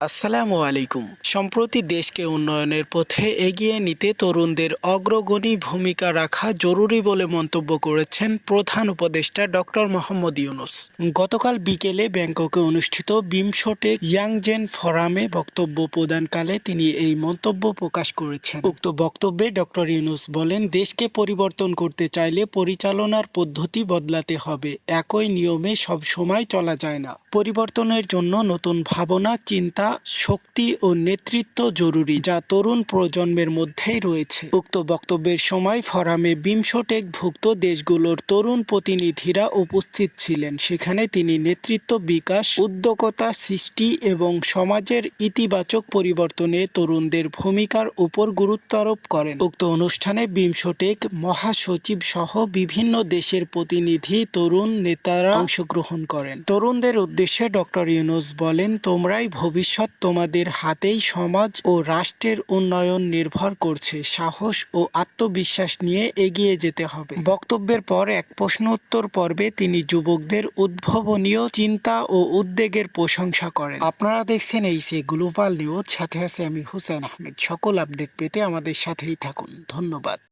আসসালামু আলাইকুম। সম্প্রতি দেশকে উন্নয়নের পথে এগিয়ে নিতে তরুণদের অগ্রগণী ভূমিকা রাখা জরুরি বলে মন্তব্য করেছেন প্রধান উপদেষ্টা ডক্টর মোহাম্মদ ইউনূস। গতকাল বিকেলে ব্যাংককে অনুষ্ঠিত বিমসটেক ইয়াং জেন ফোরামে বক্তব্য প্রদানকালে তিনি এই মন্তব্য প্রকাশ করেছেন। উক্ত বক্তব্যে ডক্টর ইউনূস বলেন, দেশকে পরিবর্তন করতে চাইলে পরিচালনার পদ্ধতি বদলাতে হবে। একই নিয়মে সব সময় চলা যায় না। পরিবর্তনের জন্য নতুন ভাবনা, চিন্তা, শক্তি ও নেতৃত্ব জরুরি, যা তরুণ প্রজন্মের মধ্যেই রয়েছে। উক্ত বক্তব্যের সময় ফোরামে বিমসটেকভুক্ত দেশগুলোর তরুণ প্রতিনিধিরা উপস্থিত ছিলেন। সেখানে তিনি নেতৃত্ব বিকাশ, উদ্যোক্তা সৃষ্টি এবং সমাজের ইতিবাচক পরিবর্তনে তরুণদের ভূমিকার উপর গুরুত্ব আরোপ করেন। উক্ত অনুষ্ঠানে বিমসটেক মহাসচিব সহ বিভিন্ন দেশের প্রতিনিধি, তরুণ নেতারা অংশগ্রহণ করেন। তরুণদের উদ্দেশ্যে ডক্টর ইউনূস বলেন, তোমরাই ভবিষ্যৎ, তোমাদের হাতেই সমাজ ও রাষ্ট্রের উন্নয়ন নির্ভর করছে। সাহস ও আত্মবিশ্বাস নিয়ে এগিয়ে যেতে হবে। বক্তব্যের পর এক প্রশ্নোত্তর পর্বে তিনি যুবকদের উদ্ভাবনীয় চিন্তা ও উদ্যোগের প্রশংসা করেন। আপনারা দেখছেন এইচএ গ্লোবাল নিউজ, সাথে আছে আমি হুসেন আহমেদ। সকল আপডেট পেতে আমাদের সাথেই থাকুন। ধন্যবাদ।